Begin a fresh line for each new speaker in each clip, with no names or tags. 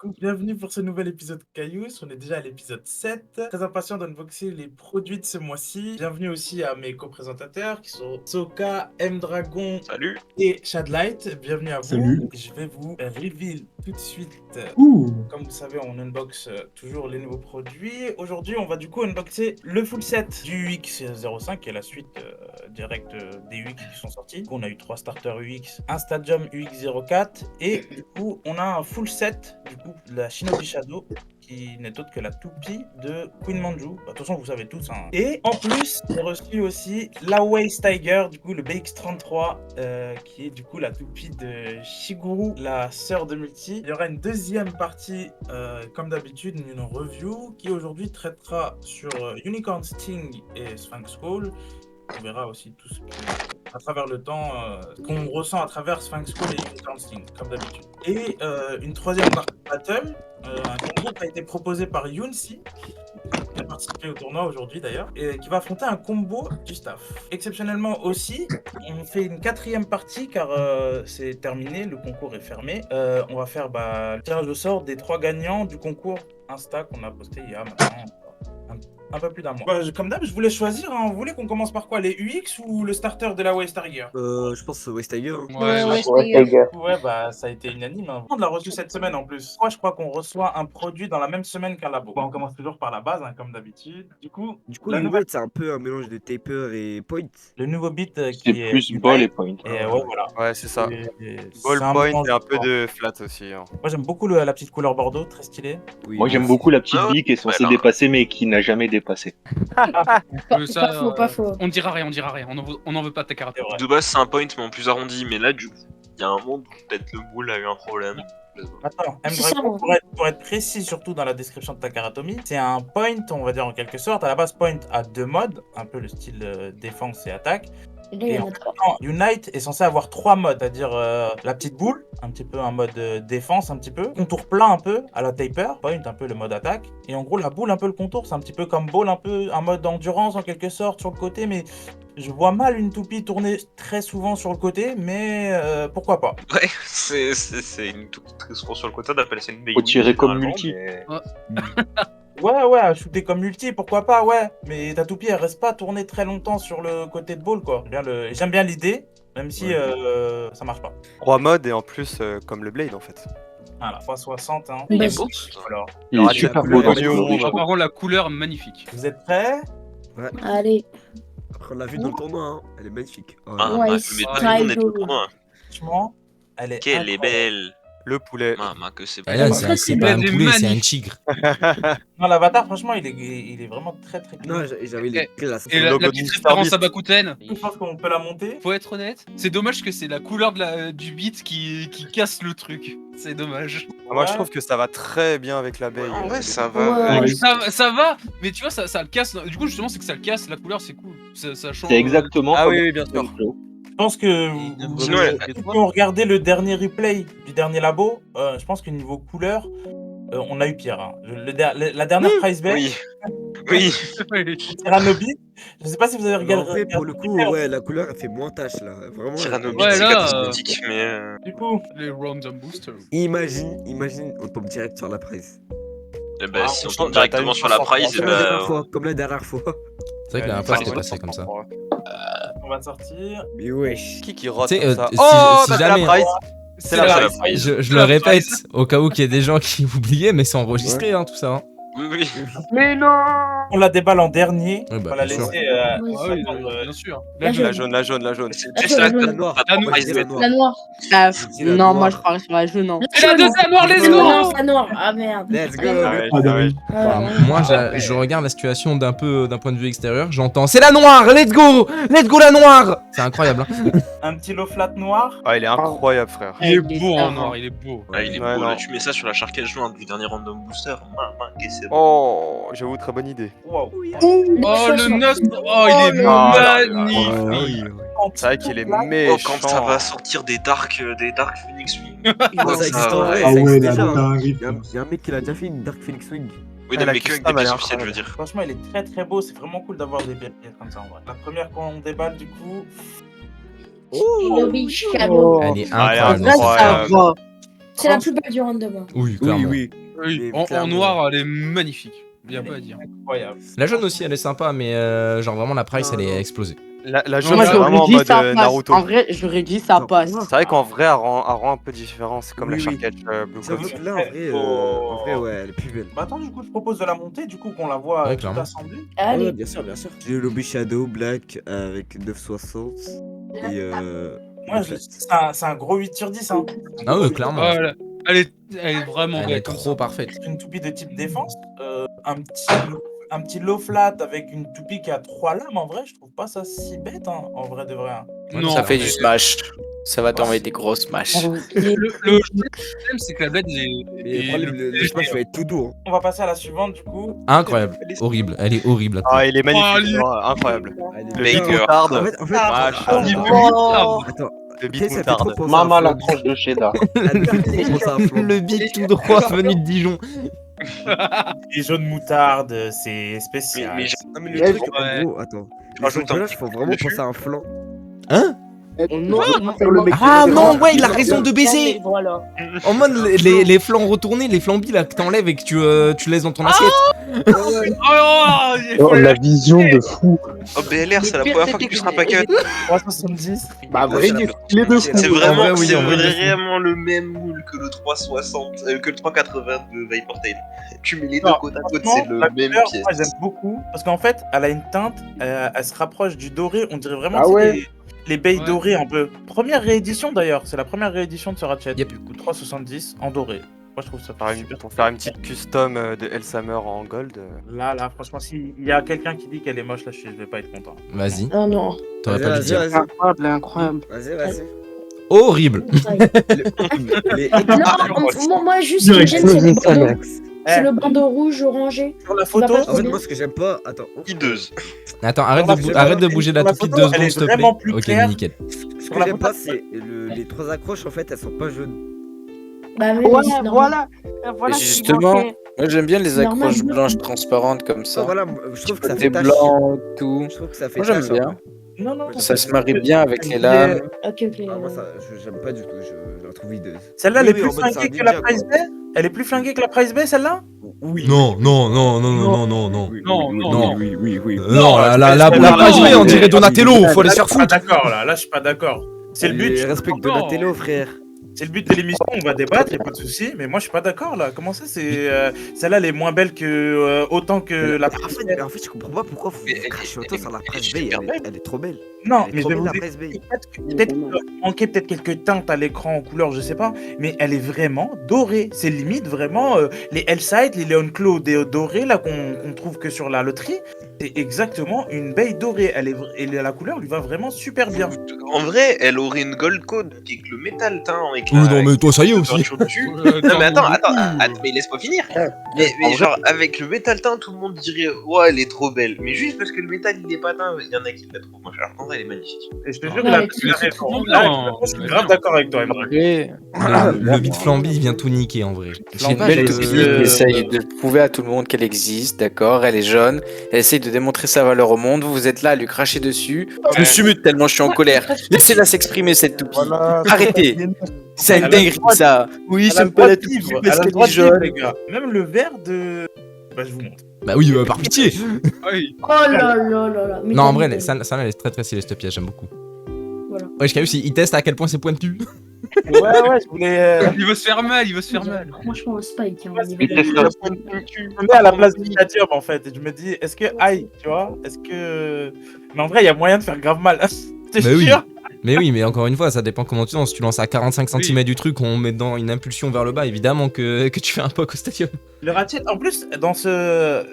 Bienvenue pour ce nouvel épisode Caillous. On est déjà à l'épisode 7. Très impatient d'unboxer les produits de ce mois-ci. Bienvenue aussi à mes co-présentateurs qui sont Soka, M-Dragon
Salut.
et Shadlight. Bienvenue à vous.
Salut.
Je vais vous reveal tout de suite.
Ouh.
Comme vous savez, on unbox toujours les nouveaux produits. Aujourd'hui, on va du coup unboxer le full set du UX05 qui est la suite directe des UX qui sont sortis. Du coup, on a eu 3 starters UX, un Stadium UX04 et du coup, on a un full set du coup de la Shinobi Shadow qui n'est autre que la toupie de Queen Manju. De toute façon, vous savez tous. Hein. Et en plus, j'ai reçu aussi la Waste Tiger, du coup le BX33, qui est du coup la toupie de Shiguru, la sœur de Multi. Il y aura une deuxième partie, comme d'habitude, une review qui aujourd'hui traitera sur Unicorn Sting et Sphinx Call. On verra aussi tout ce que, à travers le temps, qu'on ressent à travers Sphinx Call et Unicorn Sting, comme d'habitude. Et une troisième partie de battle, un combo qui a été proposé par Younsi, qui a participé au tournoi aujourd'hui d'ailleurs, et qui va affronter un combo du staff. Exceptionnellement aussi, on fait une quatrième partie car c'est terminé, le concours est fermé. On va faire le tirage au sort des 3 gagnants du concours Insta qu'on a posté il y a maintenant un peu plus d'un mois. Comme d'hab, je voulais choisir, hein. Vous voulez qu'on commence par quoi, les UX ou le starter de la Waste Tiger?
Je pense Waste Tiger.
Ouais, ça a été unanime. Hein. On l'a reçu cette semaine en plus. Moi, je crois qu'on reçoit un produit dans la même semaine qu'un labo. On commence toujours par la base, hein, comme d'habitude. Du coup,
le nouveau, c'est un peu un mélange de Taper et Point.
Le nouveau beat
C'est
qui est
plus ball et point.
Et ouais, voilà.
Ouais, c'est ça.
C'est
Ball
un
point
mélange
et un
de
peu
sport.
de flat aussi. Hein.
Moi, j'aime beaucoup la petite couleur bordeaux, très stylée.
Oui,
Moi j'aime beaucoup la petite
Ah,
bille qui est censée
voilà.
dépasser mais qui n'a jamais dépassé.
Pas faux.
On dira rien. On en veut pas de ta carte.
C'est vrai.
De base, c'est un point, mais en plus arrondi. Mais là, du coup, il y a un monde où peut-être le moule a eu un problème.
Attends,
C'est ça,
M-Dragon, pour être précis, surtout dans la description de Takaratomie, c'est un point, on va dire en quelque sorte. À la base, point a 2 modes, un peu le style défense et attaque.
Et là, il y
Et
en
en
a
même
3.
temps, Unite est censé avoir 3 modes, c'est-à-dire la petite boule, un petit peu un mode défense, un petit peu, contour plat un peu, à la Taper, point un peu le mode attaque, et en gros la boule un peu le contour, c'est un petit peu comme Ball, un peu un mode endurance en quelque sorte sur le côté, mais je vois mal une toupie tourner très souvent sur le côté, mais pourquoi pas.
Ouais, c'est une toute très souvent sur le côté, on appelle ça une
Faut tirer comme
généralement,
multi.
mais-
Ouais, shooter comme multi, pourquoi pas, ouais. Mais ta toupie, elle reste pas tournée très longtemps sur le côté de ball, quoi. J'aime bien l'idée, même si ça marche pas.
3 modes et en plus comme le Blade en fait.
Voilà, 360, hein.
Bah,
Il est
c'est-
beau.
Alors,
Il
Alors,
est super beau
il
dans
est
ce
beau.
produit.
Par contre, la couleur magnifique.
vous êtes prêts?
Allez.
Après, on l'a vu dans le tournoi, hein. Elle est magnifique. Oh,
Ah,
Ouais,
mais
c'est
tout le monde est
Tiger.
tout loin.
Franchement, elle est
Qu'elle est
incroyable.
belle.
Le poulet.
Que c'est
Ah là,
beau.
c'est pas un
Il est
poulet, c'est un
magnifique.
tigre.
Non, l'avatar, franchement, il est vraiment très très clean.
Non, j'avais les classes.
Et
le
la
logo
petite
de
référence
Mr.
à Bakuten.
Je pense qu'on peut la monter.
Faut être honnête. C'est dommage que c'est la couleur du beat qui casse le truc. C'est dommage.
Moi je
Ouais.
trouve que ça va très bien avec l'abeille.
En vrai, ça va.
Ouais.
Ouais.
Ça va, mais tu vois, ça le casse. Du coup, justement, c'est que ça le casse. La couleur, c'est cool. Ça change.
C'est exactement
Ah
comme
oui, bien sûr.
Je pense que
Sinon,
si on regardait le dernier replay du dernier labo, je pense que niveau couleur, on a eu pire. Hein. La dernière prize bet,
Oui. Oui.
Tyrannobi, je sais pas si vous avez
Mais en
regardé.
vrai, pour le coup, ouais, la couleur, elle fait moins tache, là. Vraiment.
Tyrannobi,
Ouais,
c'est
là,
catastrophique, mais.
Du coup,
Les random boosters.
Imagine, on tombe direct sur la prize.
Eh ben, si on
je
tombe
pense- bah,
directement
t'as
sur
une
la
chance
prize,
en
et
Comme la dernière
ben.
fois. Comme la dernière fois.
C'est vrai que la dernière fois, c'était passé comme ça.
on va sortir.
Mais wesh.
Qui rote
Tu sais,
comme ça
si-
Oh,
si
bah, c'est
jamais-
la prize. C'est
C'est
la
la
prize.
prize.
Je le répète, au cas où qu'il y ait des gens qui oubliaient, mais c'est enregistré, hein, tout ça. Hein.
Oui, oui.
On la déballe en dernier.
Ouais, bah,
on va la
bien sûr.
laisser.
Ouais,
Ah oui,
attendre,
bien sûr.
La
La jaune, la jaune, la jaune.
C'est
Ah,
juste
la
la
jaune.
La noire.
La
Moi,
noire.
je dis la noire.
La noire.
Je dis la
Non,
noire.
moi je parle sur la jaune. Hein.
Et la deuxième noire, let's
Non,
go!
c'est la noire. Ah merde.
Let's go.
Ah,
ouais,
Ah,
ouais.
oui.
Enfin,
ouais.
moi, je regarde la situation d'un point de vue extérieur, j'entends c'est la noire, let's go la noire. C'est incroyable. Hein.
un petit low flat noir.
Ah, il est incroyable, frère.
Il est
Ouais,
beau
ça,
en
hein.
noir, il est beau.
Ah, il est
Ouais,
beau,
non.
là, tu mets ça sur la charquette jointe du dernier random booster. Que c'est beau.
Oh, j'avoue, très bonne idée.
Wow.
Oh, le Nost. Oh, il est
là là.
magnifique.
Oui.
C'est vrai qu'il est
Oh,
méchant.
quand ça va sortir des Dark Phoenix Wing.
Non, ça existe en vrai.
Ah
ça
ouais,
existe
la
déjà, hein.
dinguerie.
Il y a un mec qui l'a déjà fait, une Dark Phoenix Wing.
Oui,
Ah,
non,
la
mais que avec
custom,
des
elle est
pièces officielles, je veux
incroyable.
dire.
Franchement, il est très très beau. C'est vraiment cool d'avoir des pièces comme ça en vrai. La première qu'on déballe, du coup.
Shinobi Shadow.
Elle est
Ah, elle est
incroyable.
Là, ça
incroyable.
va.
C'est la plus belle du random. Hein.
Oui, clairement.
Oui.
Oui,
Mais
en
clairement.
noir, elle est magnifique. Il y a pas à dire.
Incroyable.
La jaune aussi, elle est sympa, mais genre vraiment la price, elle est explosée.
La jaune,
Moi,
c'est
j'aurais
vraiment en
dit
mode
ça passe.
Naruto.
En vrai, j'aurais dit ça passe.
C'est vrai qu'en vrai, elle rend un peu différent. C'est comme
Oui,
la
oui.
Sharkette Blue
J'avoue
Coat.
que là, en vrai, ouais, elle est plus belle.
Bah attends, du coup, je propose de la monter, du coup, qu'on la voit
Ouais,
toute
clairement.
assemblée.
Allez.
Ouais, bien sûr, bien sûr. J'ai le Lobby Shadow Black avec 960 et
Moi, c'est un gros 8 sur 10. Hein.
Ah ouais, clairement.
Voilà. Elle est vraiment
Elle
belle.
est
comme
trop
ça.
parfaite.
Une toupie de type défense, un petit low flat avec une toupie qui a 3 lames, en vrai, je trouve pas ça si bête, hein, en vrai de vrai. Hein.
Non,
Ça fait
mais-
du smash. Ça va t'envoyer des grosses smash.
Le problème, c'est que la bled est.
Mais le problème, le smash va être tout doux.
On va passer à la suivante, du coup.
Incroyable. Horrible. Elle est horrible. la
Ah,
coupe.
il est magnifique.
Oh,
hein, incroyable. Le
Baker.
beat moutarde.
En fait,
Vache.
Oh, il est bizarre.
attends,
Le
tu sais,
beat
ça fait trop
moutarde.
penser à un
Maman, la
flan.
tranche de cheddar.
Ça fait trop penser à un flan.
Le beat tout droit venu de Dijon.
Les jaunes moutardes, c'est spécial.
Mais
Non, mais le
Ouais,
truc,
ouais.
en gros, attends. Les
Rajoute un
personnages
petit
font
coup
vraiment
dessus.
penser à un flan.
Hein
Non,
Ah non, ouais, il a raison de baiser.
Voilà.
En mode les flancs retournés, les flambis là que t'enlèves et que tu laisses dans ton assiette.
Oh, il faut
la vision de fou.
Oh, BLR, c'est la première fois que tu seras pas cut.
370.
Bah,
Ouais, c'est
les deux.
C'est
En vrai,
vraiment,
oui,
c'est
en vrai, de fou.
vraiment le même moule que le 360, que le 380 de Vipertail. Tu mets les deux
Non,
côte à côte,
Franchement,
c'est le
la
même
couleur,
pièce.
moi, j'aime beaucoup parce qu'en fait, elle a une teinte, elle se rapproche du doré. On dirait vraiment
Ah
tu sais,
ouais.
les baies
Ouais.
dorées un peu. Première réédition d'ailleurs, c'est la première réédition de ce Ratchet.
Yep.
Du coup, 370 en doré. Moi, je trouve ça super.
Pour faire une petite custom de Elsamer en gold.
Là, franchement, s'il y a quelqu'un qui dit qu'elle est moche, là, je vais pas être content.
Vas-y,
Oh non.
t'aurais pas dû dire.
Incroyable, incroyable.
Vas-y.
Horrible.
Mais
Non, moi, juste ce que j'aime, c'est le bandeau. C'est le bandeau rouge orangé.
Sur la photo,
Ça va
en fait, moi, ce que j'aime pas. Attends.
Hideuse.
Attends, arrête de bouger la
Sur la
toupie
photo,
2
elle est
secondes s'il te
vraiment
plaît.
plus
Ok,
claire.
nickel.
Ce que j'aime pas, c'est les trois accroches, en fait, elles sont pas jaunes.
Bah, mais
Ouais,
c'est normal.
voilà. Voilà
Et
ce qu'ils
justement,
vont faire.
moi j'aime bien les
Normal,
accroches
non.
blanches transparentes comme ça.
Voilà, je trouve que ça
Côté
fait tache.
blanc, tout.
Je trouve que ça fait
Moi j'aime
tache,
bien.
un peu.
non,
Ça se marie bien avec les lames.
Ok, ok.
Ah, moi, ça, j'aime pas du tout. Je la trouve hideuse.
Celle-là,
Oui,
elle est
oui,
plus
en mode, c'est un
flinguée que la
ninja,
Price
quoi.
Bay. Elle est plus flinguée que la Price Bay, celle-là.
Oui.
Non, non, non, non, non, non, non.
Oui,
Non,
oui,
non,
oui,
non.
oui.
Non, la
non,
Price
non,
Bay, on
non,
dirait Donatello, faut aller se faire
Je suis pas
foutre.
d'accord, là, je suis pas d'accord. C'est le but.
Respecte
Non.
Donatello, frère.
C'est le but de l'émission, on va débattre, y a pas de souci. Mais moi, je suis pas d'accord là. Comment ça, c'est celle-là, elle est moins belle que autant que la.
En fait, je comprends pas pourquoi vous crachez autant sur la presse B. Elle est trop belle.
Non,
Elle est
mais je
trop
vais
belle,
vous
la
dire,
presse B.
peut-être qu'il manquait peut-être quelques teintes à l'écran en couleur, je sais pas. Mais elle est vraiment dorée. C'est limite vraiment les Hellside, les Leon Claw dorés là qu'on trouve que sur la loterie. C'est exactement une baie dorée. Et la couleur lui va vraiment super bien.
En vrai, elle aurait une gold code avec le métal teint avec
Oui, non, mais toi, ça y est
le
aussi.
peinture dessus. Non mais attends, mais laisse-moi finir. Mais genre avec le métal teint, tout le monde dirait ouais elle est trop belle. Mais juste parce que le métal il est pas teint, il y en a qui la trouvent moche. Alors en vrai elle est magnifique.
Et je te jure,
Non,
il a
elle est
plus
très,
raison.
très
Là,
bien.
je suis grave d'accord avec toi, Emre.
Après,
Le beat flamby vient tout niquer en vrai. Je sais
c'est une
pas,
belle
je-
toupie qui essaye de prouver à tout le monde qu'elle existe, d'accord. Elle est jaune, elle essaye de démontrer sa valeur au monde. Vous êtes là à lui cracher dessus. Je me suis mute tellement je suis en colère. Laissez-la s'exprimer cette toupie. Arrêtez. C'est une
Elle a le
dinguerie
droit de-
ça. Oui,
Elle a
j'aime
le
pas
droit
la
de
toupie
vivre,
parce
elle a le
qu'elle
droit
est
de vivre,
jaune.
les gars. Même le vert de. Bah, je vous montre.
Bah oui, par pitié.
Oui.
Oh là là là là. Mais
Non, en
t'as
vrai,
mis-
ça elle est très très stylée cette pièce, j'aime beaucoup.
Voilà.
Ouais, je aussi, il teste à quel point c'est pointu.
Ouais, je voulais.
Il veut se faire mal, il veut se faire mal.
Franchement, Spike. Hein,
Il teste la
Je me mets à la place du stadium en fait. Et je me dis, est-ce que. Aïe, tu vois. Est-ce que. Mais en vrai, il y a moyen de faire grave mal. T'es
Bah oui.
sûr.
Mais oui, mais encore une fois, ça dépend comment tu lances. Si tu lances à 45
Oui.
cm du truc, on met dans une impulsion vers le bas, évidemment que tu fais un poke au stadium.
Le Ratchet, en plus,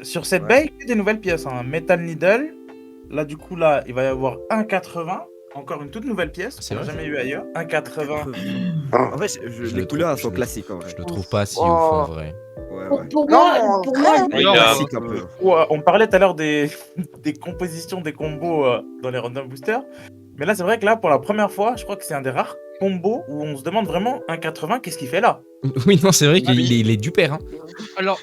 sur cette baie, il y a des nouvelles pièces. Hein. Metal Needle. Là, du coup, là, il va y avoir 1,80. Encore une toute nouvelle pièce.
C'est
qu'on n'a
vrai,
jamais eu ailleurs. 1,80.
En vrai,
Je
les
le
couleurs, elles
trouve-
sont
je-
classiques, en vrai.
Je le trouve pas si ouf en vrai.
Ouais,
Pour,
ouais.
pour moi, pour moi,
Oui,
Non,
Classique, un peu.
On parlait tout à l'heure des compositions, des combos dans les random boosters. Mais là, c'est vrai que là, pour la première fois, je crois que c'est un des rares combos où on se demande vraiment 1,80, qu'est-ce qu'il fait là?
Oui, non, c'est vrai qu'il est du père. Hein.
Alors,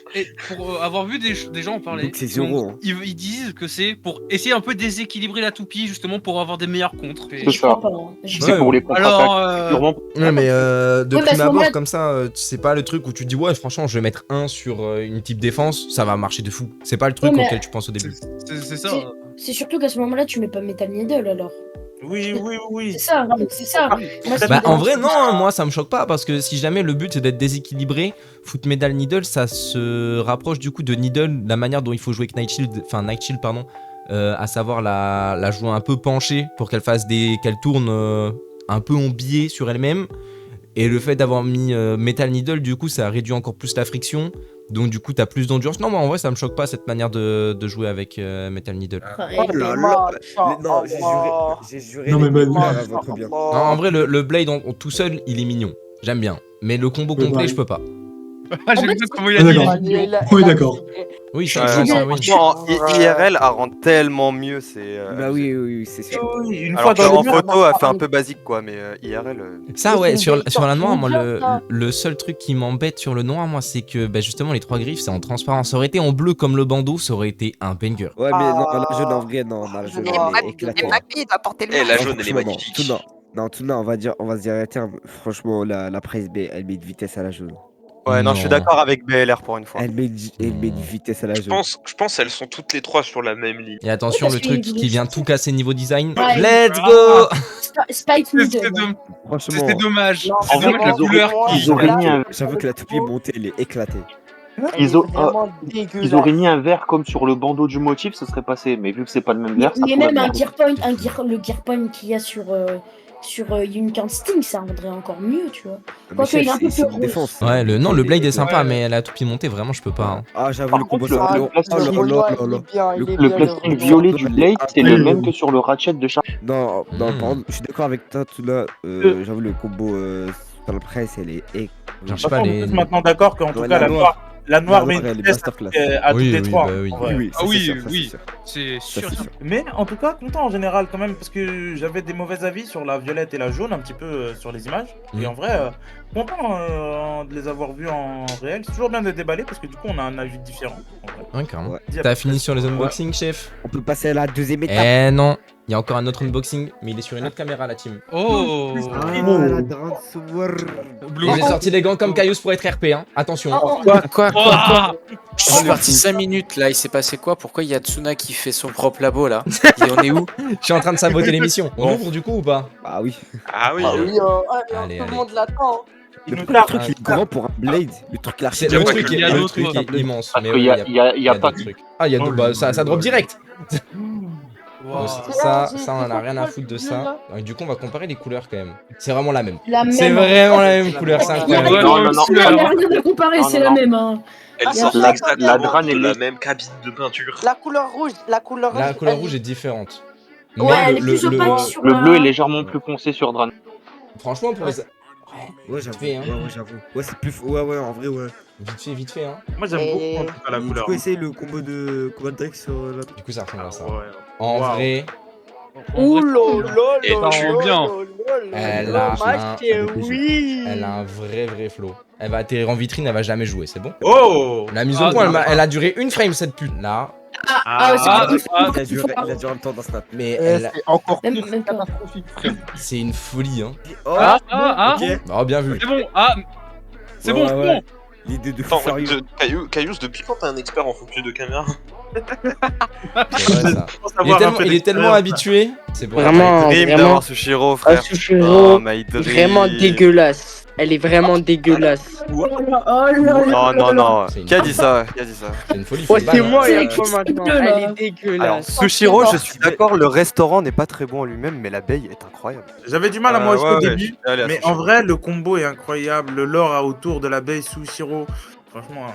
pour avoir vu des gens en parler,
Donc c'est zéro. Hein.
ils disent que c'est pour essayer un peu déséquilibrer la toupie, justement pour avoir des meilleurs contres.
C'est
Je crois
ça.
pas. Hein.
C'est pour les contre-attaques.
Alors,
Sûrement.
Ouais, mais de
Ouais, mais à
prime
ce
abord,
moment-là-
comme ça, c'est pas le truc où tu te dis, ouais, franchement, je vais mettre 1 sur une type défense, ça va marcher de fou. C'est pas le truc
Ouais, mais-
auquel tu penses au début.
c'est ça.
C'est surtout qu'à ce moment-là, tu mets pas Metal Needle alors.
Oui.
C'est ça, c'est ça. Moi, ça
Bah,
me
en
dérange
vrai,
pas.
non, hein, moi ça me choque pas parce que si jamais le but c'est d'être déséquilibré, Foot Metal Needle ça se rapproche du coup de Needle, la manière dont il faut jouer avec Night Shield, pardon, à savoir la jouer un peu penchée pour qu'elle qu'elle tourne un peu en biais sur elle-même. Et le fait d'avoir mis Metal Needle, du coup, ça réduit encore plus la friction. Donc, du coup, t'as plus d'endurance. Non, mais en vrai, ça me choque pas cette manière de jouer avec Metal Needle.
Oh là là. Non, j'ai juré.
Non, mais
les
Manu.
à votre bien.
Non, en vrai, le Blade tout seul, il est mignon. J'aime bien. Mais le combo
Ouais,
complet,
ouais.
je peux pas.
Ah, j'aime
fait,
bien
c'est-
comment il a dit.
D'accord. Oui, d'accord.
Oui,
Ouais,
ça, oui.
franchement, IRL, elle rend tellement mieux.
Bah oui, c'est sûr.
Oui, une
Alors
fois dans
qu'en
le
photo, elle fait un peu basique, quoi, mais IRL.
Ça, ouais, sur la noire, moi,
bien,
le seul truc qui m'embête sur le noir, moi, c'est que bah, justement, les 3 griffes, c'est en transparence. Ça aurait été en bleu comme le bandeau, ça aurait été un banger.
Ouais, mais non, la jaune en vrai, non, la jaune elle est éclatée.
Eh, la jaune, elle est
Franchement,
magnifique.
Non, tout non, on va se dire un terme. Franchement, la presse B, elle met de vitesse à la jaune.
Ouais, non, je suis d'accord avec BLR pour une fois.
Elle met de vitesse à la
Je
jaune.
pense elles sont toutes les trois sur la même ligne.
Et attention,
Oui,
le
parce
truc
qu'il
qui vient tout casser niveau design.
Ouais,
Let's
Ah.
go!
Spike
C'est
Needle.
Franchement,
c'est dommage.
Non,
C'est
en vrai,
dommage la
ils auraient-
couleur qui.
Ils auraient mis un,
j'avoue que la toupie montée, elle est éclatée.
ils, ont-
Vraiment
ils
dégueulasse.
auraient mis un vert comme sur le bandeau du motif, ça serait passé. Mais vu que c'est pas le même vert, ça
Mais
pourrait
même un
être-
gear point, le gear point qu'il y a sur Unicorn Sting, ça rendrait encore mieux, tu vois. Quoi
Michel,
qu'il est un peu
c'est
plus
une
rouge.
défense.
Ouais, le Blade est sympa,
Ouais.
mais la toupie montée, vraiment, je peux pas. Hein.
Ah, j'avoue,
Par
le combo
contre,
sur
le
le
plastique-
Oh là là
Renoir,
là
il
là.
est bien, il est
Le
bien,
plastique
Renoir.
violet du Blade, c'est le
Oui.
même que sur le Ratchet de Charles.
Non,
Mm.
par contre, je suis d'accord avec toi, tout là. J'avoue, le combo sur la presse, elle est
Genre, je sais pas,
On
les.
est tous maintenant d'accord qu'en tout
Ouais,
cas,
la
la noire
la
met
noire, elle
une
est
vitesse
masterclass.
à toutes
Oui,
les
oui,
trois.
bah oui.
en vrai.
Oui,
Ah
ça,
oui,
c'est sûr, ça,
oui.
c'est sûr.
C'est
Ça,
sûr.
c'est sûr.
Mais en tout cas, content en général quand même, parce que j'avais des mauvais avis sur la violette et la jaune, un petit peu sur les images. Et en vrai, content de les avoir vus en réel. C'est toujours bien de déballer, parce que du coup, on a un avis différent. en vrai.
Ouais, carrément.
Ouais.
T'as fini sur les unboxings, chef?
On peut passer à la deuxième étape.
Eh non, il y a encore un autre unboxing, mais il est sur une autre caméra, la team.
Oh.
la grande soirée.
Blue.
Et j'ai sorti les gants comme Caius pour être RP, hein. Attention.
Quoi
Oh.
Je suis parti 5 minutes là, il s'est passé quoi? Pourquoi il y a Tsuna qui fait son propre labo là? Et on est où?
Je suis en train de saboter l'émission. On ouvre du coup ou pas?
Ah oui.
Ah oui.
Ah oui,
Allez,
tout
allez.
le monde l'attend.
Il
Le
nous
truc,
tarde.
il est grand pour un Blade. Le truc, il a
C'est
Il y a
le
pas
truc,
que- il y a
le
d'autres,
truc
quoi.
est immense.
Parce
Mais
qu'il
oui,
y a, il y a pas
d'autres trucs. Ah, il y a d'autres. Bah, ça drop direct.
Wow.
Ça, on en a rien à foutre de ça. Et du coup, on va comparer les couleurs quand même. C'est vraiment la même.
La même.
C'est vraiment la même couleur, c'est
Il y a
incroyable.
rien
Non, non,
il y a rien à comparer,
Non,
c'est
non,
la
non.
même. Hein.
Elle
La-
sort
la
exactement
drane,
de
elle
la
est-
même cabine de peinture.
La couleur rouge,
La couleur rouge est différente.
Ouais, elle est plus opaque sur
Le
la-
bleu est légèrement plus foncé sur Dran.
Franchement, pour les.
Ouais, j'avoue.
fait, hein.
Ouais, j'avoue. Ouais, c'est plus. Ouais, en vrai, ouais.
Vite fait, hein.
Moi, j'aime beaucoup en tout cas la
Du
couleur.
coup, essaye le combo de Drake sur la.
Du coup, ça ressemble à ça.
Ouais.
En
Wow.
vrai,
Ouh là
Et
là
tu
là
bien.
Elle
là
a
là,
un-
oui.
elle a un vrai flow. Elle va atterrir en vitrine, elle va jamais jouer, c'est bon?
Oh
La mise au
Ah,
point,
non.
elle a duré une frame cette pute. Là,
Ah, c'est
Ah,
pas
ah,
Il a duré le temps dans Snap.
mais
Eh,
elle,
c'est encore
Même-
plus
même pas.
catastrophique, frère.
c'est une folie, hein.
Oh,
Ok.
Oh, bien vu.
C'est bon. Ah. C'est bon, c'est bon.
L'idée de
Attends,
Furious.
Caillous, depuis quand t'es un expert en focus de caméra?
C'est vrai, ça. Il est tellement habitué. C'est bon.
Vraiment,
Dream
vraiment.
d'avoir Sushiro,
Ah,
frère.
Sushiro,
Oh, my dream.
vraiment dégueulasse. Elle est vraiment dégueulasse.
Oh là là.
Non.
C'est une-
Qui a dit ça? Qui a dit ça?
C'est une folie.
Oh,
faut
c'est
le
moi,
ban,
il y
hein.
a quoi maintenant?
bleu, là.
Elle est
Alors,
dégueulasse.
Sushiro, je suis d'accord, le restaurant n'est pas très bon en lui-même, mais l'abeille est incroyable.
J'avais du mal à moi aussi au début,
Allez, à
mais
Sushiro.
en vrai, le combo est incroyable. Le lore autour de l'abeille Sushiro, franchement,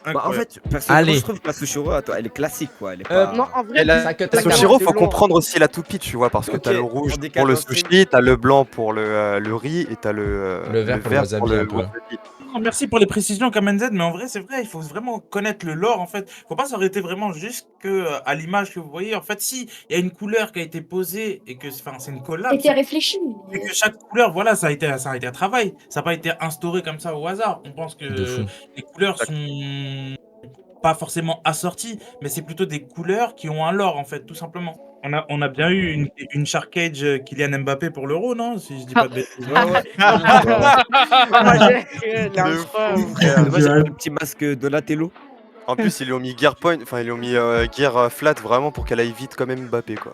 Bah, en
Incroyable.
fait, personnellement,
Allez.
je trouve que la Sushiro, attends, elle est classique, quoi. Elle est pas...
Non, en vrai,
Et la-
Ça cut
la
la
Sushiro,
carte
faut
de l'eau,
comprendre aussi la toupie, tu vois, parce que
Ok,
t'as le rouge
on décale
pour le
dans le stream.
sushi, t'as le blanc pour le riz et t'as
Le vert pour le wasabi, un peu.
wasabi.
Non, merci pour les précisions, Kamen Z, mais en vrai, c'est vrai, il faut vraiment connaître le lore, en fait. Faut pas s'arrêter vraiment juste que à l'image que vous voyez. En fait, si il y a une couleur qui a été posée et que c'est une collab,
C'était réfléchi.
c'est que chaque couleur, voilà, ça a été un travail. Ça n'a pas été instauré comme ça au hasard. On pense
De
que
fou.
les couleurs sont pas forcément assorties, mais c'est plutôt des couleurs qui ont un lore, en fait, tout simplement. On a bien eu une Sharkage Kylian Mbappé pour l'Euro, non? Si je dis pas de bêtises.
Ouais, ouais.
Le fou, frère.
Moi, j'ai le petit masque Donatello.
En plus, ils lui ont mis Gear Point, enfin, ils lui ont mis Gear Flat vraiment pour qu'elle aille vite quand même Mbappé, quoi.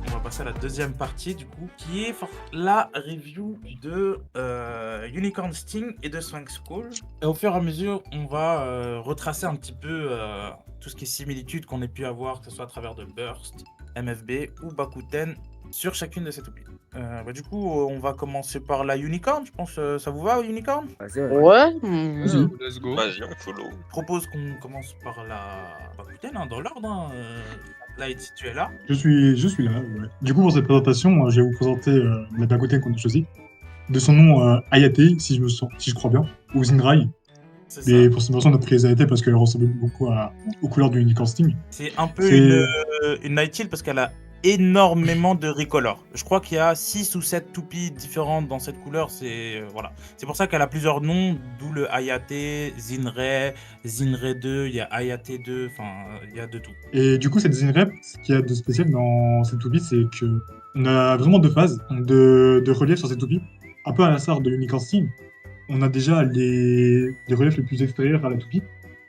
On va passer à la deuxième partie du coup, qui est la review de Unicorn Sting et de Swank School. Et au fur et à mesure, on va retracer un petit peu tout ce qui est similitudes qu'on ait pu avoir, que ce soit à travers de Burst, MFB ou Bakuten, sur chacune de ces toupies. Du coup, on va commencer par la Unicorn. Je pense ça vous va, Unicorn?
Ouais.
Let's go.
Vas-y, on follow.
Je propose qu'on commence par la Bakuten, hein, dans l'ordre. Hein. Light, si tu es là.
Je suis là, ouais. Du coup, pour cette présentation, je vais vous présenter la Bakuten qu'on a choisie. De son nom Hayate, si je crois bien, ou Zinrai.
C'est ça.
Mais pour cette version, on a pris les Hayate parce qu'elle ressemble beaucoup aux couleurs du Unicorn Sting.
C'est un peu
C'est-
une Night parce qu'elle a énormément de recolor. Je crois qu'il y a 6 ou 7 toupies différentes dans cette couleur. C'est voilà. C'est pour ça qu'elle a plusieurs noms, d'où le Hayate, Zinrai, Zinrai 2, il y a Hayate 2, enfin, il y a de tout.
Et du coup, cette Zinrai, ce qu'il y a de spécial dans cette toupie, c'est que on a vraiment deux phases de relief sur cette toupie. Un peu à l'instar de Unicorn Sting, on a déjà les reliefs les plus extérieurs à la toupie.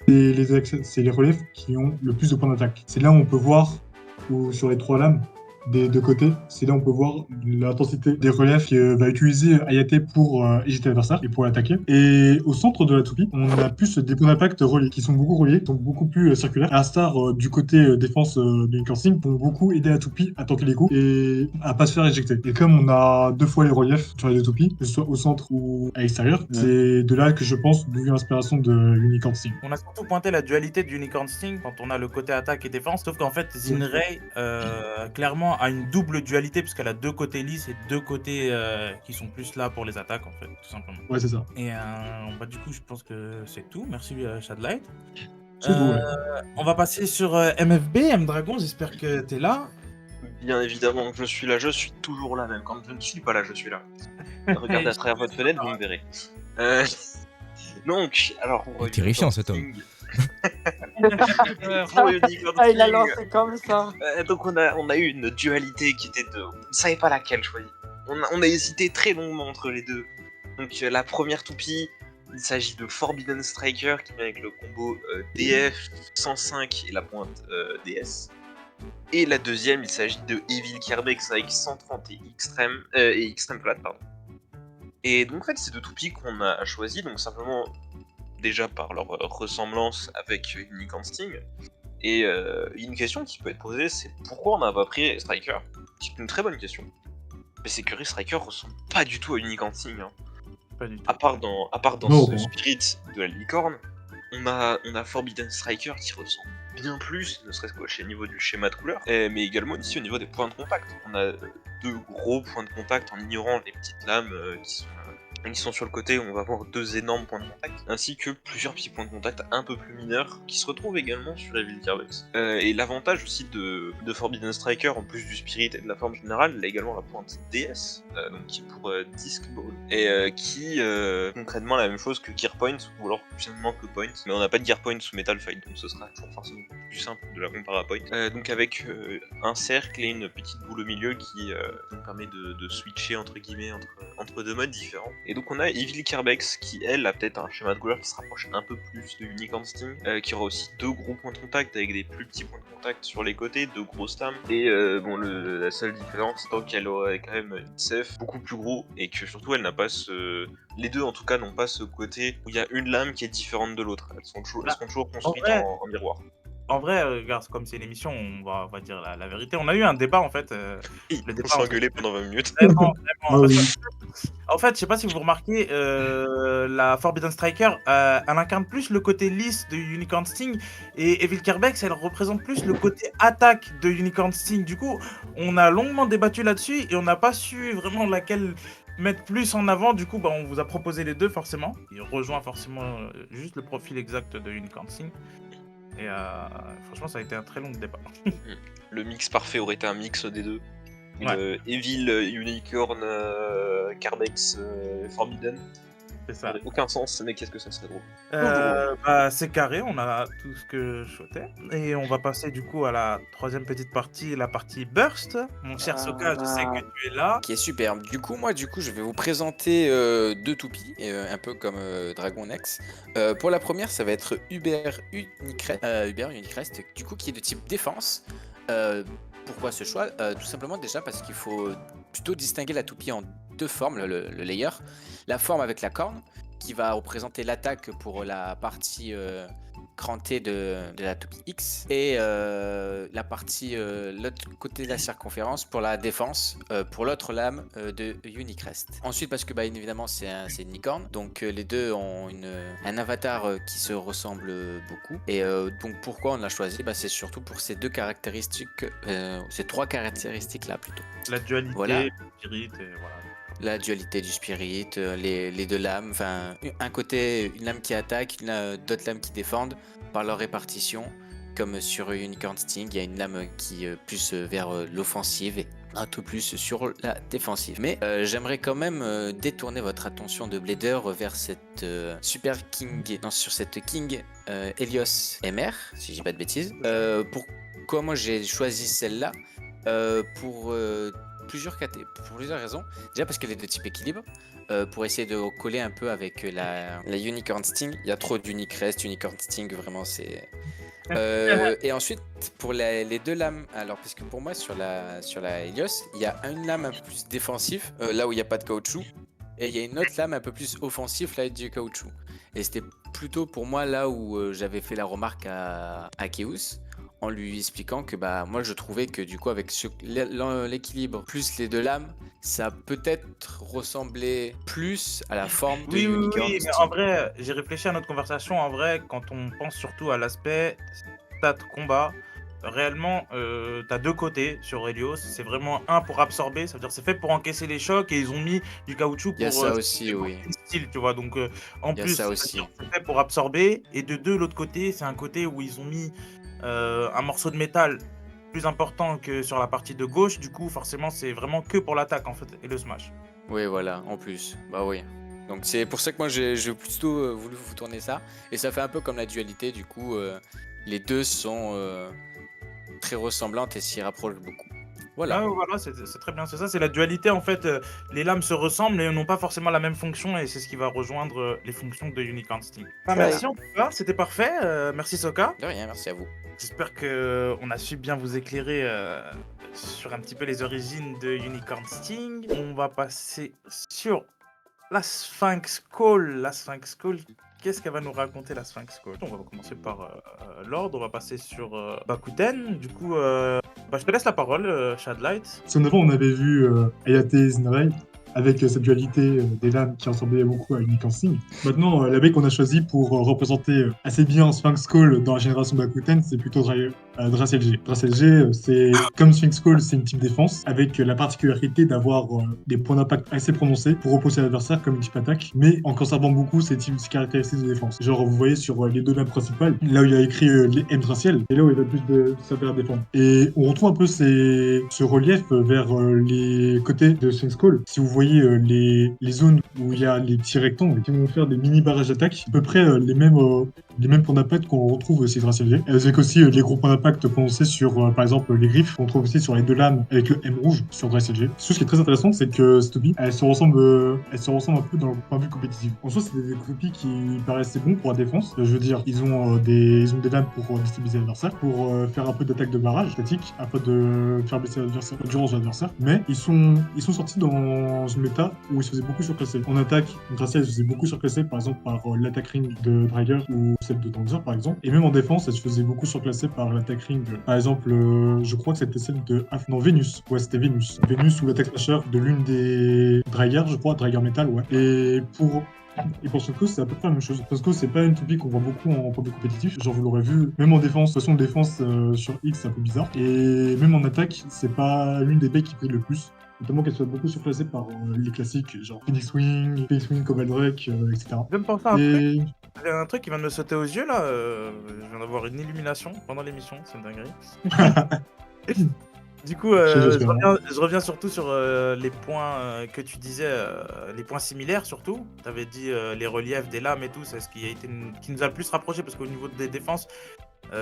C'est les reliefs qui ont le plus de points d'attaque. C'est là où on peut voir, ou sur les trois lames des deux côtés, c'est là où on peut voir l'intensité des reliefs que va utiliser Hayate pour agiter l'adversaire et pour l'attaquer. Et au centre de la toupie, on a plus des points d'impact reliés, qui sont beaucoup reliés, qui sont beaucoup plus circulaires. À l'instar du côté défense du Unicorn Sting, vont beaucoup aider la toupie à tanker les coups et à pas se faire éjecter. Et comme on a deux fois les reliefs sur les deux toupies, que ce soit au centre ou à l'extérieur, c'est de là que je pense d'où vient l'inspiration de Unicorn Sting.
On a surtout pointé la dualité du Unicorn Sting quand on a le côté attaque et défense, sauf qu'en fait Zinrai clairement a une double dualité puisqu'elle a deux côtés lisses et deux côtés qui sont plus là pour les attaques en fait, tout simplement.
Ouais, c'est ça.
Et du coup je pense que c'est tout, merci Shadlight.
C'est tout, ouais.
On va passer sur MFB, M-Dragon, j'espère que t'es là.
Bien évidemment que je suis là, je suis toujours là, même quand je ne suis pas là, je suis là. Regardez à travers votre fenêtre, vous me verrez. Donc, alors...
Il est terrifiant, cet homme.
Pour Unicorn
Ah, il a
Sting,
lancé comme ça.
donc on a eu une dualité qui était de... On ne savait pas laquelle choisir. On a hésité très longuement entre les deux. Donc la première toupie, il s'agit de Forbidden Striker qui vient avec le combo DF 105 et la pointe DS. Et la deuxième, il s'agit de Evil Kerbex avec 130 et Extreme Flat, pardon. Et donc en fait, c'est deux toupies qu'on a choisies, donc simplement déjà par leur ressemblance avec Unicorn Sting. Et une question qui peut être posée, c'est pourquoi on n'a pas pris Striker? C'est une très bonne question. Mais c'est que Striker ressemble pas du tout à Unicorn Sting. Hein.
Pas du tout.
À part dans
Non,
ce
bon.
spirit de la licorne, on a Forbidden Striker qui ressemble bien plus, ne serait-ce qu'au niveau du schéma de couleur, mais également ici au niveau des points de contact. On a deux gros points de contact en ignorant les petites lames qui sont sur le côté, où on va avoir deux énormes points de contact, ainsi que plusieurs petits points de contact un peu plus mineurs qui se retrouvent également sur Evil Kerbex. Et l'avantage aussi de Forbidden Striker, en plus du spirit et de la forme générale, il a également la pointe DS, donc qui est pour Disc Ball, et qui concrètement la même chose que Gear Point, ou alors plus simplement que Point, mais on n'a pas de Gear Point sous Metal Fight, donc ce sera toujours forcément plus simple de la comparer à Point. Donc avec un cercle et une petite boule au milieu qui nous permet de switcher entre guillemets entre deux modes différents. Et donc on a Evil Kerbex qui elle a peut-être un schéma de couleur qui se rapproche un peu plus de Unicorn Sting, qui aura aussi deux gros points de contact avec des plus petits points de contact sur les côtés, deux grosses lames. Et la seule différence étant qu'elle aurait quand même une CF beaucoup plus gros et que surtout elle n'a pas les deux en tout cas n'ont pas ce côté où il y a une lame qui est différente de l'autre. Elles sont toujours construites
vrai,
en miroir.
en vrai, regarde, comme c'est une émission, on va dire la vérité. On a eu un débat en fait. Le
On
débat,
s'est engueulé pendant 20 minutes.
vraiment,
Ah
parce
oui.
que, en fait, je sais pas si vous remarquez, la Forbidden Striker, elle incarne plus le côté lisse de Unicorn Sting, et Evil Kerbex, elle représente plus le côté attaque de Unicorn Sting. Du coup, on a longuement débattu là-dessus et on n'a pas su vraiment laquelle mettre plus en avant. Du coup, bah, on vous a proposé les deux forcément. Il rejoint forcément juste le profil exact de Unicorn Sting. Et franchement, ça a été un très long débat.
Le mix parfait aurait été un mix des deux. Une
Ouais.
Evil, Unicorn, Carbex, Forbidden.
C'est
Ça
ça.
n'aurait aucun sens, mais qu'est-ce que ça serait drôle.
Bah, c'est carré, on a tout ce que je souhaitais. Et on va passer du coup à la troisième petite partie, la partie Burst. Mon cher Soka, je sais que tu es là.
Qui est superbe. Du coup, je vais vous présenter deux toupies, un peu comme Dragon X. Pour la première, ça va être Uber Unicrest, du coup, qui est de type défense. Pourquoi ce choix? Tout simplement déjà parce qu'il faut plutôt distinguer la toupie en deux formes, le layer. La forme avec la corne, qui va représenter l'attaque pour la partie crantée de la toupie X, et la partie l'autre côté de la circonférence pour la défense, pour l'autre lame de Unicrest. Ensuite, parce que bah, évidemment c'est une licorne, donc les deux ont un avatar qui se ressemble beaucoup, et donc pourquoi on l'a choisi? Bah, c'est surtout pour ces deux caractéristiques, ces trois caractéristiques là plutôt.
La dualité,
Voilà.
le spirit, et voilà.
La dualité du spirit, les deux lames, enfin un côté une lame qui attaque, d'autres lames qui défendent par leur répartition, comme sur Unicorn Sting, il y a une lame qui est plus vers l'offensive et un peu plus sur la défensive. Mais j'aimerais quand même détourner votre attention de Blader vers cette Super King, non, sur cette King Helios MR, si je dis pas de bêtises. Pourquoi moi j'ai choisi celle-là? Pour plusieurs raisons. Déjà parce qu'elle est de type équilibre, pour essayer de coller un peu avec la Unicorn Sting. Il y a trop d'Unicrest, Unicorn Sting, vraiment c'est... et ensuite pour les deux lames, alors parce que pour moi sur la Helios, il y a une lame un peu plus défensive, là où il n'y a pas de caoutchouc, et il y a une autre lame un peu plus offensive là avec du caoutchouc. Et c'était plutôt pour moi là où j'avais fait la remarque à Keus, en lui expliquant que bah moi je trouvais que du coup avec l'équilibre plus les deux lames, ça peut-être ressemblait plus à la forme de Unicorn
Oui,
Sting.
mais en vrai, j'ai réfléchi à notre conversation. En vrai, quand on pense surtout à l'aspect stat combat, réellement, t'as deux côtés sur Helios. C'est vraiment un pour absorber, ça veut dire c'est fait pour encaisser les chocs, et ils ont mis du caoutchouc
Il y a
pour
ça aussi, oui.
style, tu vois. Donc en
Il y a
plus,
ça aussi.
c'est fait pour absorber. Et de deux, l'autre côté, c'est un côté où ils ont mis un morceau de métal plus important que sur la partie de gauche. Du coup, forcément, c'est vraiment que pour l'attaque en fait et le smash.
Oui, voilà, en plus. Bah oui. Donc c'est pour ça que moi j'ai plutôt voulu vous tourner ça. Et ça fait un peu comme la dualité, du coup, les deux sont très ressemblantes et s'y rapprochent beaucoup. Voilà.
Ah, voilà, c'est très bien, c'est ça, c'est la dualité en fait. Les lames se ressemblent et n'ont pas forcément la même fonction, et c'est ce qui va rejoindre les fonctions de Unicorn Sting. Bah, merci en tout cas, c'était parfait. Merci Soka.
De rien, merci à vous.
J'espère qu'on a su bien vous éclairer sur un petit peu les origines de Unicorn Sting. On va passer sur la Sphinx Call. La Sphinx Call, qu'est-ce qu'elle va nous raconter, la Sphinx Call? On va commencer par l'ordre, on va passer sur Bakuten. Du coup, je te laisse la parole, Shadlight.
Si en avant, on avait vu Ayate Zenrai avec cette dualité des lames qui ressemblait beaucoup à Unicorn Sting. Maintenant, la bec qu'on a choisi pour représenter assez bien Sphinx Call dans la génération Bakuten, c'est plutôt Dracelg. Dracelg, c'est comme Sphinx Call, c'est une type défense avec la particularité d'avoir des points d'impact assez prononcés pour repousser l'adversaire comme une type attaque, mais en conservant beaucoup ces types de caractéristiques de défense. Genre, vous voyez sur les deux lames principales, là où il y a écrit les M Draciel, et là où il y a plus de savoir défendre. Et on retrouve un peu ce relief vers les côtés de Sphinx Call. Si vous voyez les zones où il y a les petits rectangles qui vont faire des mini barrages d'attaque, à peu près les mêmes points d'impact qu'on retrouve chez Dracelg. Avec aussi les gros points d'impact impact qu'on sait sur, par exemple, les griffes, qu'on trouve aussi sur les deux lames avec le M rouge sur Dracel G. Ce qui est très intéressant, c'est que cette toupie, elle se ressemble un peu dans le point de vue compétitif. En soi, c'est des toupies qui paraissaient bons pour la défense. Je veux dire, ils ont des lames pour déstabiliser l'adversaire, pour faire un peu d'attaque de barrage statique, afin de faire baisser l'endurance de l'adversaire. Mais ils sont sortis dans une méta où ils se faisaient beaucoup surclasser. En attaque, Dracel se faisait beaucoup surclasser, par exemple, par l'attaque ring de Drager ou celle de Danzer, par exemple. Et même en défense, elle se faisait beaucoup surclasser par l'attaque ring. Par exemple, je crois que c'était celle de Vénus. Ouais, c'était Vénus. Vénus ou l'attaque slasher de l'une des Drager, je crois, Drager Metal, ouais. Et pour Sunko, c'est à peu près la même chose. Sunko, c'est pas une toupie qu'on voit beaucoup en produit compétitif. Genre, vous l'aurez vu, même en défense. De toute façon, défense sur X, c'est un peu bizarre. Et même en attaque, c'est pas l'une des baies qui brille le plus. Notamment qu'elle soit beaucoup surclassée par les classiques, genre Phoenix Wing, Cobalt Drake, etc.
Je viens de penser à un truc. Il y a un truc qui vient de me sauter aux yeux là. Je viens d'avoir une illumination pendant l'émission, c'est une dinguerie. Du coup, je reviens surtout sur les points que tu disais, les points similaires surtout. Tu avais dit les reliefs des lames et tout, c'est ce qui nous a le plus rapproché parce qu'au niveau des défenses,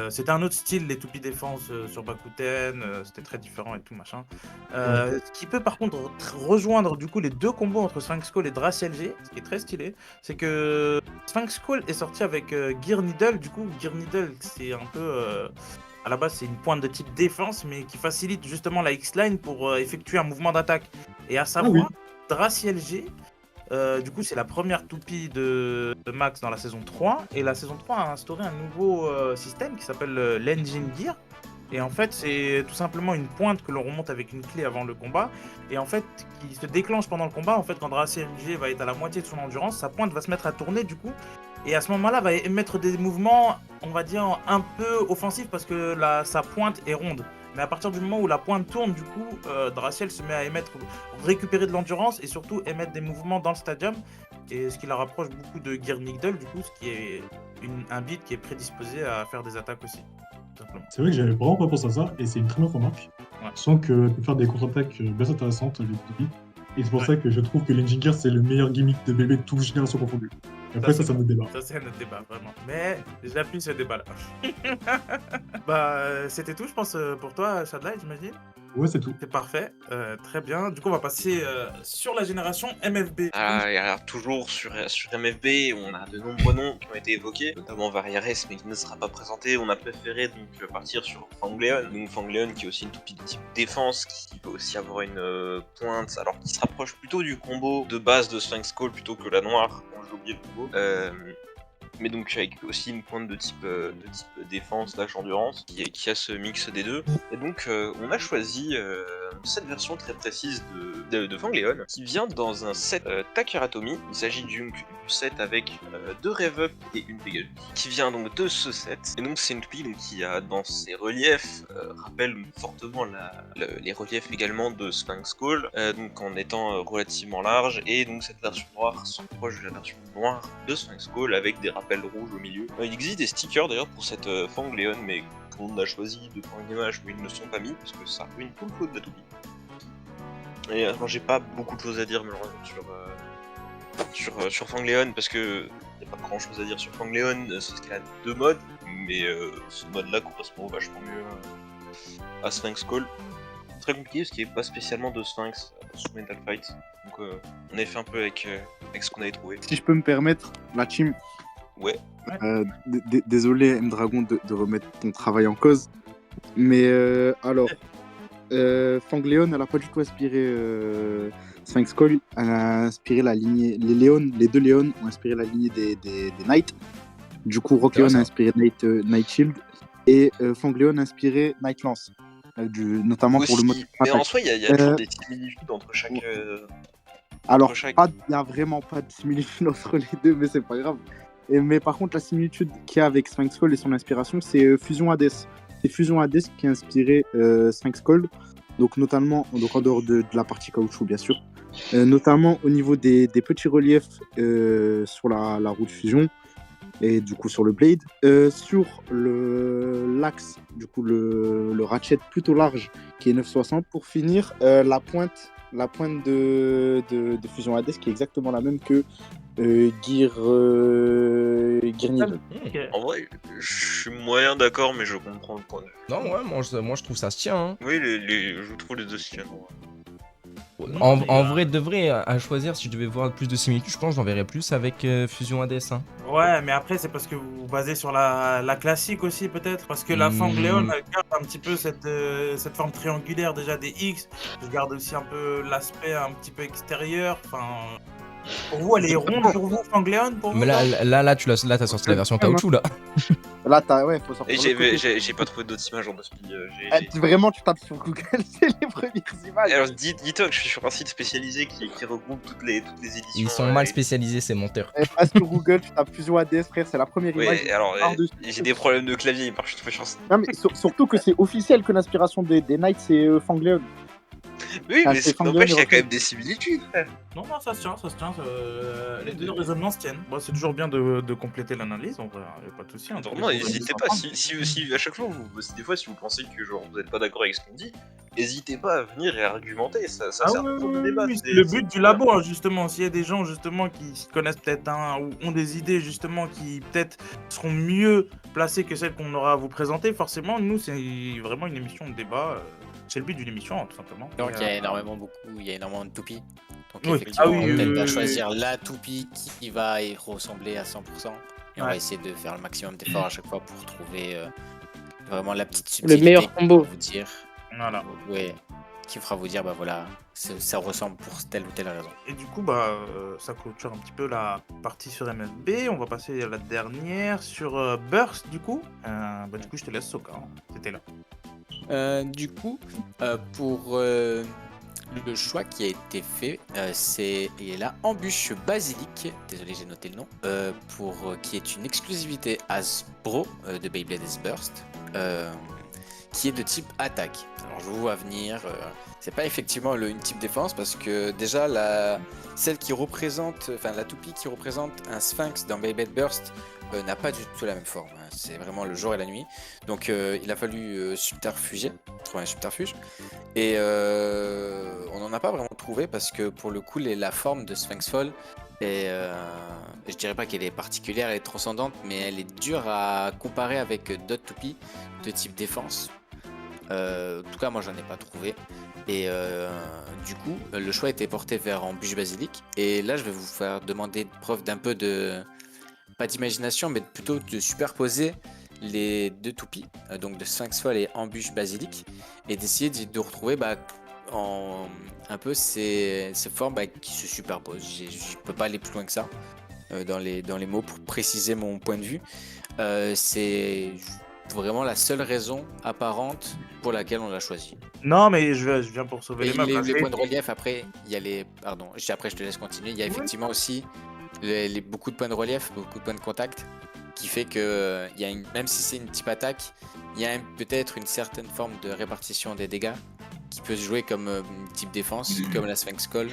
c'était un autre style, les toupies défense sur Bakuten, c'était très différent et tout machin. Ce qui peut par contre rejoindre du coup les deux combos entre Sphinx Call et Draciel G, ce qui est très stylé, c'est que Sphinx Call est sorti avec Gear Needle. Du coup, Gear Needle, c'est un peu à la base, c'est une pointe de type défense, mais qui facilite justement la X-Line pour effectuer un mouvement d'attaque. Et à savoir, Draciel G, du coup, c'est la première toupie de Max dans la saison 3. Et la saison 3 a instauré un nouveau système qui s'appelle l'Engine Gear. Et en fait, c'est tout simplement une pointe que l'on remonte avec une clé avant le combat. Et en fait, qui se déclenche pendant le combat. En fait, quand Draciel G va être à la moitié de son endurance, sa pointe va se mettre à tourner du coup. Et à ce moment-là, va émettre des mouvements, on va dire, un peu offensifs parce que sa pointe est ronde. Mais à partir du moment où la pointe tourne, du coup, Draciel se met à récupérer de l'endurance et surtout émettre des mouvements dans le stadium. Et ce qui la rapproche beaucoup de Gear Needle, du coup, ce qui est un beat qui est prédisposé à faire des attaques aussi.
C'est vrai que j'avais vraiment pas pensé à ça, et c'est une très bonne remarque. Je sens qu'elle peut faire des contre-attaques bien intéressantes avec Toupie. Et c'est pour ça que je trouve que l'Engine Gear, c'est le meilleur gimmick de BB de toute génération confondue. Après, ça, c'est un autre débat.
Ça, c'est un autre débat, vraiment. Mais j'appuie ce débat-là. Bah, c'était tout, je pense, pour toi, Shadlight, j'imagine.
Ouais, c'est tout.
C'est parfait. Très bien. Du coup, on va passer sur la génération MFB.
Alors, toujours sur MFB, on a de nombreux noms qui ont été évoqués, notamment Variares, mais qui ne sera pas présenté. On a préféré donc partir sur Fangleon. Donc Fangleon qui est aussi une toupie de type défense, qui peut aussi avoir une pointe, alors qui se rapproche plutôt du combo de base de Sphinx Call plutôt que la noire. Bon, j'ai oublié le combo. Mais donc avec aussi une pointe de type défense, endurance, qui a ce mix des deux. Et donc on a choisi cette version très précise de Fangleon, qui vient dans un set Takeratomi. Il s'agit du set avec 2 Rev-Up et une Pegasus, qui vient donc de ce set. Et donc c'est une toupie qui a dans ses reliefs, rappelle fortement les reliefs également de Sphinx Call, donc en étant relativement large. Et donc cette version noire se proche de la version noire de Sphinx Call avec des rappels rouges au milieu. Il existe des stickers d'ailleurs pour cette Fangleon, mais qu'on a choisi de prendre une image où ils ne sont pas mis, parce que ça ruine tout le flow de la toupie. Et alors j'ai pas beaucoup de choses à dire malheureusement sur Fangleon, parce que y a pas grand chose à dire sur Fangleon, c'est qu'elle a 2 modes, mais ce mode là correspond vachement mieux à Sphinx Call. Très compliqué parce qu'il n'y a pas spécialement de Sphinx sous Mental Fight, donc on a fait un peu avec ce qu'on avait trouvé.
Si je peux me permettre, la team.
Ouais.
Désolé M-Dragon de remettre ton travail en cause, mais alors Fangleon, elle a pas du tout inspiré Sphinx Call, elle a inspiré la lignée, les deux Léon ont inspiré la lignée des Knights. Du coup Rock Leon a inspiré Night Shield et Fangleon a inspiré Night Lance, notamment aussi, pour le mode.
Mais en soi il y a toujours des similitudes entre chaque.
Alors il y a vraiment pas de similitude entre les deux, mais c'est pas grave. Mais par contre, la similitude qu'il y a avec Sphinx Call et son inspiration, c'est Fusion Hades. C'est Fusion Hades qui a inspiré Sphinx Call, donc notamment en dehors de la partie caoutchouc, bien sûr, notamment au niveau des petits reliefs sur la roue de fusion et du coup sur le blade, sur l'axe, du coup le ratchet plutôt large qui est 960. Pour finir, la pointe de Fusion Hades qui est exactement la même que Gear Gear Needle.
En vrai, je suis moyen d'accord, mais je comprends le point de vue.
Non, ouais, moi je trouve ça se tient. Hein.
Oui, je trouve les deux se tiennent.
En vrai, de vrai, à choisir, si je devais voir plus de similitudes, je pense que j'en verrais plus avec Fusion Hades. Hein.
Ouais, mais après, c'est parce que vous vous basez sur la classique aussi, peut-être. Parce que la Fangléon, elle garde un petit peu cette forme triangulaire déjà des X. Elle garde aussi un peu l'aspect un petit peu extérieur. Enfin. Pour vous, elle est ronde pour vous, Fangléon pour vous,
Mais là, t'as sorti la version caoutchouc là.
Là, ouais, faut sortir.
Et j'ai pas trouvé d'autres images en baspi.
Vraiment, tu tapes sur Google, c'est les premières images.
Alors, dis-toi que je suis sur un site spécialisé qui regroupe toutes les éditions.
Ils sont mal spécialisés, ces menteurs.
Passe sur Google, tu tapes Fusion Hades, frère, c'est la première image.
Ouais, alors, j'ai des problèmes de clavier, il marche très chance.
Non, mais surtout que c'est officiel que l'inspiration des Knights, c'est Fangléon.
Oui, mais c'est n'empêche, il y a quand même des similitudes, frère.
Non, ça se tient. Les deux raisonnements se tiennent. Bon, c'est toujours bien de compléter l'analyse, en vrai, y a pas de souci. Hein,
Non, n'hésitez pas, si à chaque fois, des fois, si vous pensez que genre, vous n'êtes pas d'accord avec ce qu'on dit, n'hésitez pas à venir et argumenter, ça sert pour le débat.
C'est le but du labo, hein, justement. S'il y a des gens, justement, qui connaissent peut-être ou ont des idées, justement, qui peut-être seront mieux placées que celles qu'on aura à vous présenter, forcément, nous, c'est vraiment une émission de débat. C'est le but d'une émission, hein, tout simplement.
Donc il y a énormément de toupies. Donc
Oui.
effectivement,
Ah oui,
on peut
oui.
choisir la toupie qui va y ressembler à 100%. Et on va essayer de faire le maximum d'efforts à chaque fois pour trouver vraiment la petite subtilité.
Le meilleur combo.
Vous dire,
Voilà.
ouais, qui fera vous dire, bah voilà, ça ressemble pour telle ou telle raison.
Et du coup, ça clôture un petit peu la partie sur MFB. On va passer à la dernière sur Burst, du coup. Du coup, je te laisse Soka. Hein. C'était là.
Du coup, pour le choix qui a été fait, c'est la embûche basilic, désolé j'ai noté le nom, qui est une exclusivité Hasbro de Beyblade S-Burst, qui est de type attaque. Alors je vous vois venir, c'est pas effectivement une type défense parce que déjà celle qui représente, enfin la toupie qui représente un sphinx dans Beyblade Burst n'a pas du tout la même forme, hein. C'est vraiment le jour et la nuit. Donc il a fallu trouver un subterfuge. Et on n'en a pas vraiment trouvé parce que pour le coup la forme de Sphinx Fall est, je dirais pas qu'elle est particulière, elle est transcendante, mais elle est dure à comparer avec d'autres toupies de type défense. En tout cas moi j'en ai pas trouvé. Et du coup le choix a été porté vers embûche basilic. Et là je vais vous faire demander preuve d'un peu de... pas d'imagination, mais plutôt de superposer les deux toupies, donc de Sphinx Fall et embûche basilic, et d'essayer de retrouver un peu ces formes qui se superposent. Je peux pas aller plus loin que ça dans les mots pour préciser mon point de vue. C'est vraiment la seule raison apparente pour laquelle on l'a choisi.
Non, mais je viens pour sauver les meubles.
Les points de relief, après, il y a les... Pardon, après je te laisse continuer. Il y a effectivement aussi beaucoup de points de relief, beaucoup de points de contact, qui fait que même si c'est une type attaque, il y a peut-être une certaine forme de répartition des dégâts qui peut se jouer comme une type défense, comme la Sphinx Call.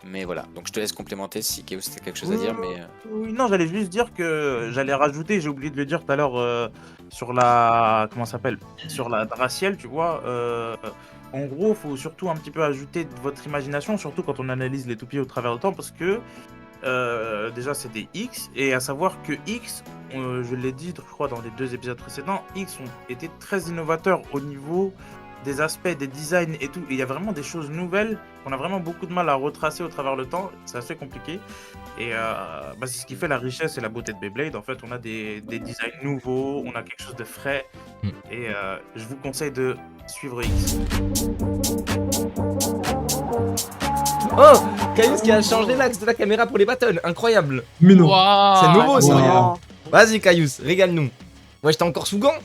Mais voilà, donc je te laisse complémenter si Chaos t'as quelque chose à dire. Mais
Oui, non, j'allais juste dire que j'allais rajouter, j'ai oublié de le dire tout à l'heure, sur la... Comment ça s'appelle ? Sur la Draciel, tu vois. En gros, faut surtout un petit peu ajouter de votre imagination, surtout quand on analyse les toupies au travers du temps, parce que déjà c'est des X, et à savoir que X, je l'ai dit je crois dans les 2 épisodes précédents, X ont été très innovateurs au niveau des aspects, des designs et tout, et il y a vraiment des choses nouvelles qu'on a vraiment beaucoup de mal à retracer au travers le temps, c'est assez compliqué, et c'est ce qui fait la richesse et la beauté de Beyblade. En fait, on a des designs nouveaux, on a quelque chose de frais, et je vous conseille de suivre X.
Oh, Caius qui a changé l'axe de la caméra pour les battles, incroyable.
Mais non.
C'est nouveau ça.
Wow.
Vas-y Caius, régale-nous. Ouais, j'étais encore sous gants.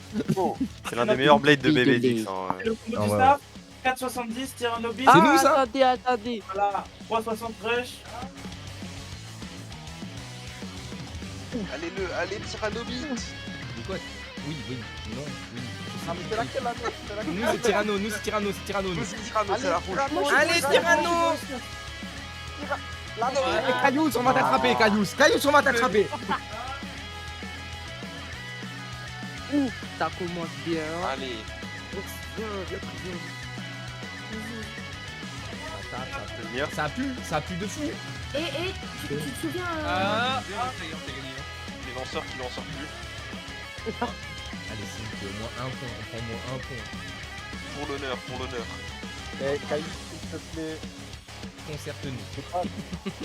C'est l'un des meilleurs blades de BB10.
Le combo
Ah
du
ouais.
staff, 4,70, Tyrannobi.
C'est nous ça.
Attendez.
Voilà, 3,60 rush.
Allez, Tyrannobi.
Quoi ? Oui, non, oui.
Ah, mais c'est laquelle là?
Nous c'est Tyranno, c'est Tyranno.
C'est la rouge.
Allez Tyranno. Caius, on va t'attraper, Caius, on va t'attraper.
Ça commence bien.
Allez.
Ça pue de fou.
Tu te souviens
Ah, ça y est, on t'a gagné.
les lanceurs qui lancent plus.
Allez, c'est au moins un point, on prend au moins un point.
Pour l'honneur, pour l'honneur.
Eh, Caïs, s'il te plaît.
Concerte-nous.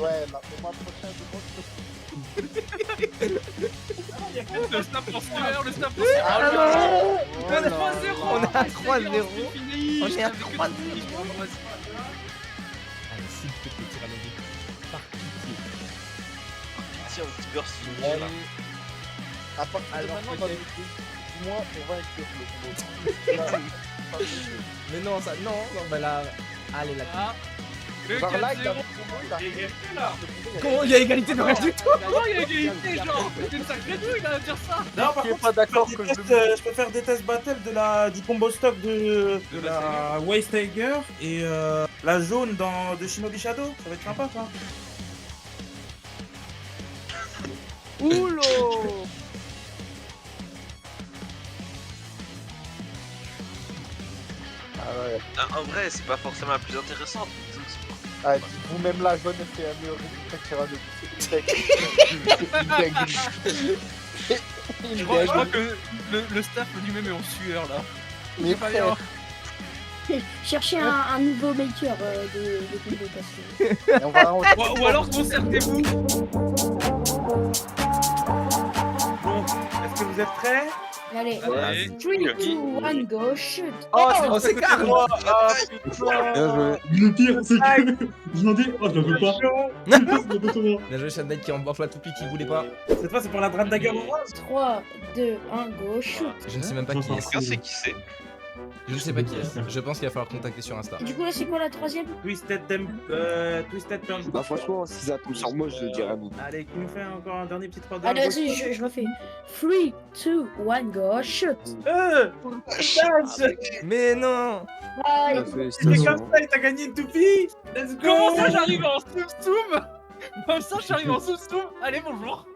Ouais, la mois prochain,
Le snap pour Steamer, le snap pour
On est
Steamer.
à 3-0. On est à 3-0. On est à 3-0. Allez, s'il te plaît, Tyrannosaurus. Par pitié.
Tiens, un petit burst fini là.
À partir de maintenant, dans les dis-moi, on va inclure le combo.
Mais non, ça, non, bah là. Allez, la
Le
Genre là, il a
4-0.
Comment il y a égalité de rien du tout?
Comment il y a égalité, genre? C'est une sacrée douille là, à dire ça.
Non, par contre, je peux faire des tests battle du combo stock de la Waste Tiger et la jaune de Shinobi Shadow. Ça va être sympa, ça.
Oula! Ah ouais.
En vrai, c'est pas forcément la plus intéressante.
Ah, dites-vous, même la jaune fait un meilleur résultat que
Je crois que le staff lui-même est en sueur là.
Mais
pas bien.
Cherchez un nouveau maker de combo parce que...
Ou alors concertez-vous.
Bon, est-ce que vous êtes prêts?
Allez,
Allez.
3, 2, 1, go, shoot.
Oh, c'est calme.
Bien
joué.
Le pire, c'est que je m'en dis, oh, je le veux pas.
Bien joué, Shadnet qui emporte la toupie qu'il voulait pas.
Cette fois, c'est pour la Drame Dagger orange.
3, 2, 1, go, shoot.
Je ne sais même pas qui est.
Quelqu'un sait qui c'est?
Je ne sais pas qui est. Je pense qu'il va falloir contacter sur Insta.
Du coup, là, c'est quoi la troisième?
Twisted Turn.
Bah franchement, si ça tombe sur moi, je dirais bon.
Allez, qui nous fait encore un dernier petit 3
Allez, vas-y, je refais. 3, 2, 1, go, shoot.
Mais non.
Bye.
C'est comme ça et t'as gagné une toupie. Let's go.
Comment ça, j'arrive en soum-soum? Comme ça, j'arrive en soum-soum. Allez, bonjour.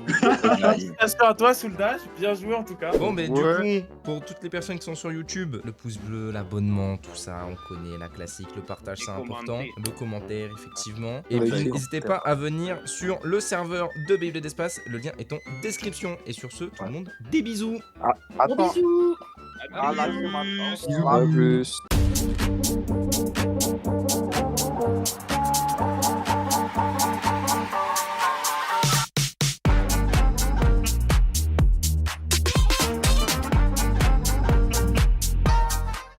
Félicitations à toi, Souldash. Bien joué en tout cas.
Bon, mais du coup, pour toutes les personnes qui sont sur YouTube, le pouce bleu, l'abonnement, tout ça, on connaît la classique, le partage, c'est important. Le commentaire, effectivement. Et
Ouais,
puis,
les
n'hésitez pas à venir sur le serveur de Beyblade d'Espace. Le lien est en description. Et sur ce, tout le monde, des bisous.
Gros
Attends.
bisous.
Ah là, c'est maintenant.
Bisous. Plus.